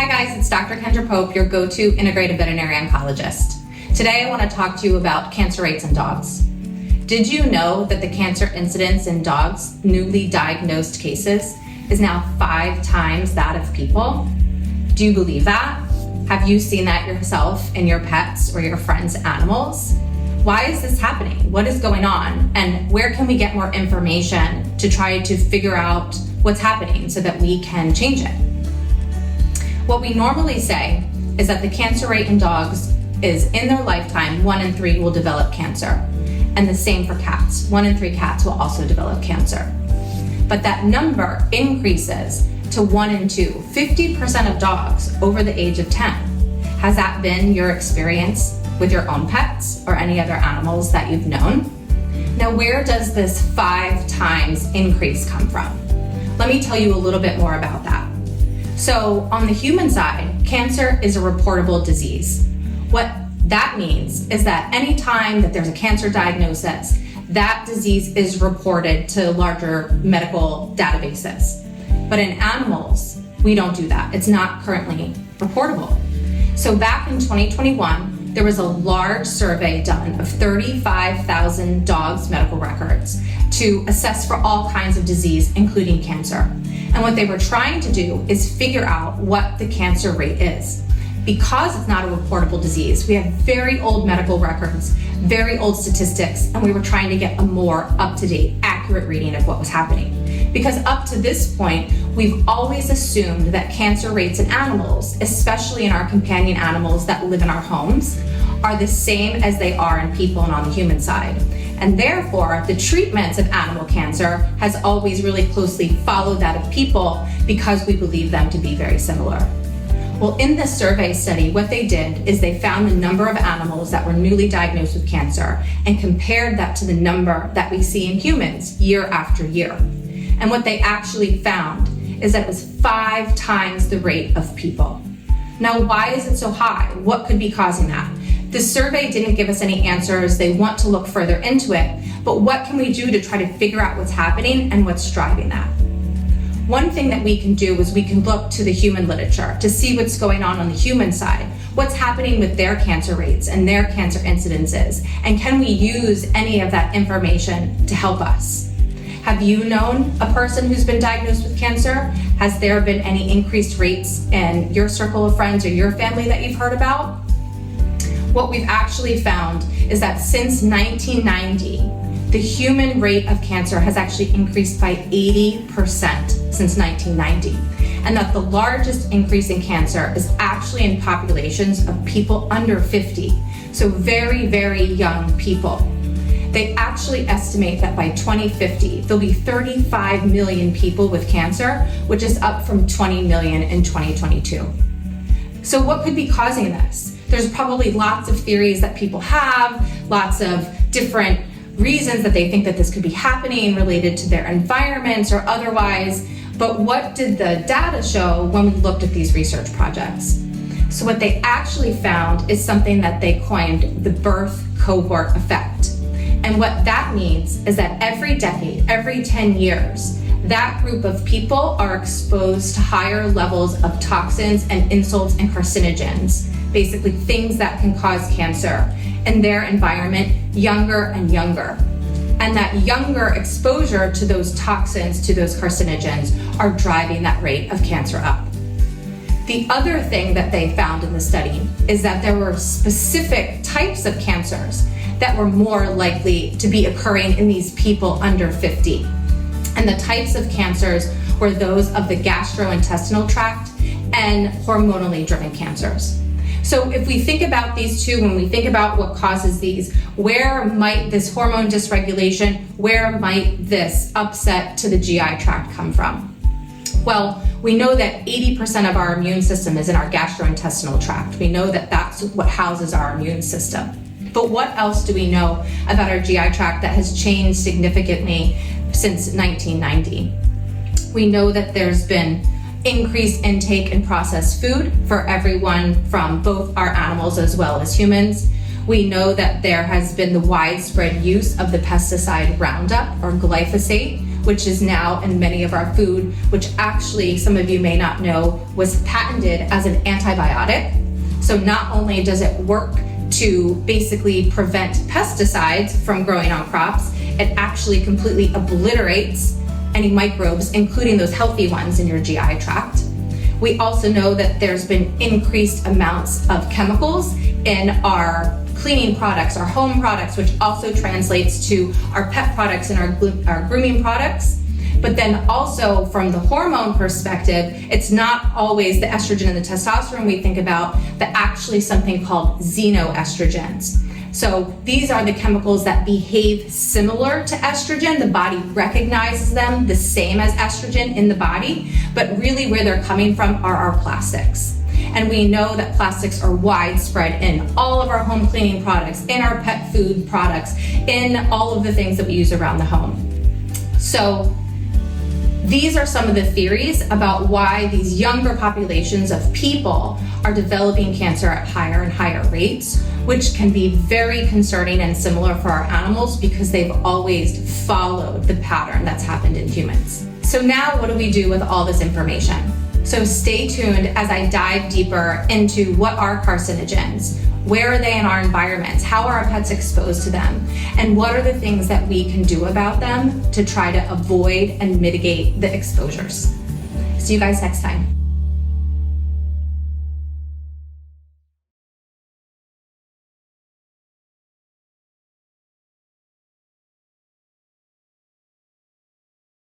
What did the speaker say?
Hi guys, it's Dr. Kendra Pope, your go-to integrative veterinary oncologist. Today I want to talk to you about cancer rates in dogs. Did you know that the cancer incidence in dogs, newly diagnosed cases, is now 5 times that of people? Do you believe that? Have you seen that yourself in your pets or your friends' animals? Why is this happening? What is going on? And where can we get more information to try to figure out what's happening so that we can change it? What we normally say is that the cancer rate in dogs is in their lifetime, 1 in 3 will develop cancer. And the same for cats. 1 in 3 cats will also develop cancer. But that number increases to 1 in 2, 50% of dogs over the age of 10. Has that been your experience with your own pets or any other animals that you've known? Now, where does this 5 times increase come from? Let me tell you a little bit more about that. So on the human side, cancer is a reportable disease. What that means is that anytime that there's a cancer diagnosis, that disease is reported to larger medical databases. But in animals, we don't do that. It's not currently reportable. So back in 2021, there was a large survey done of 35,000 dogs' medical records to assess for all kinds of disease, including cancer. And what they were trying to do is figure out what the cancer rate is. Because it's not a reportable disease, we have very old medical records, very old statistics, and we were trying to get a more up-to-date, accurate reading of what was happening. Because up to this point, we've always assumed that cancer rates in animals, especially in our companion animals that live in our homes, are the same as they are in people and on the human side. And therefore, the treatments of animal cancer has always really closely followed that of people because we believe them to be very similar. Well, in this survey study, what they did is they found the number of animals that were newly diagnosed with cancer and compared that to the number that we see in humans year after year. And what they actually found is that it was 5 times the rate of people. Now, why is it so high? What could be causing that? The survey didn't give us any answers. They want to look further into it, but what can we do to try to figure out what's happening and what's driving that? One thing that we can do is we can look to the human literature to see what's going on the human side, what's happening with their cancer rates and their cancer incidences, and can we use any of that information to help us? Have you known a person who's been diagnosed with cancer? Has there been any increased rates in your circle of friends or your family that you've heard about? What we've actually found is that since 1990, the human rate of cancer has actually increased by 80% since 1990. And that the largest increase in cancer is actually in populations of people under 50. So very, very young people. They actually estimate that by 2050, there'll be 35 million people with cancer, which is up from 20 million in 2022. So what could be causing this? There's probably lots of theories that people have, lots of different reasons that they think that this could be happening related to their environments or otherwise. But what did the data show when we looked at these research projects? So what they actually found is something that they coined the birth cohort effect. And what that means is that every decade, every 10 years, that group of people are exposed to higher levels of toxins and insults and carcinogens, basically things that can cause cancer, in their environment younger and younger. And that younger exposure to those toxins, to those carcinogens, are driving that rate of cancer up. The other thing that they found in the study is that there were specific types of cancers that were more likely to be occurring in these people under 50. And the types of cancers were those of the gastrointestinal tract and hormonally driven cancers. So if we think about these two, when we think about what causes these, where might this hormone dysregulation, where might this upset to the GI tract come from? Well, we know that 80% of our immune system is in our gastrointestinal tract. We know that that's what houses our immune system. But what else do we know about our GI tract that has changed significantly since 1990? We know that there's been increased intake in processed food for everyone from both our animals as well as humans. We know that there has been the widespread use of the pesticide Roundup or glyphosate, which is now in many of our food, which actually some of you may not know was patented as an antibiotic. So not only does it work to basically prevent pesticides from growing on crops, it actually completely obliterates any microbes, including those healthy ones in your GI tract. We also know that there's been increased amounts of chemicals in our cleaning products, our home products, which also translates to our pet products and our grooming products. But then also from the hormone perspective, it's not always the estrogen and the testosterone we think about, but actually something called xenoestrogens. So these are the chemicals that behave similar to estrogen. The body recognizes them the same as estrogen in the body, but really where they're coming from are our plastics. And we know that plastics are widespread in all of our home cleaning products, in our pet food products, in all of the things that we use around the home. So these are some of the theories about why these younger populations of people are developing cancer at higher and higher rates, which can be very concerning and similar for our animals because they've always followed the pattern that's happened in humans. So now what do we do with all this information? So stay tuned as I dive deeper into what are carcinogens, where are they in our environments, how are our pets exposed to them, and what are the things that we can do about them to try to avoid and mitigate the exposures. See you guys next time.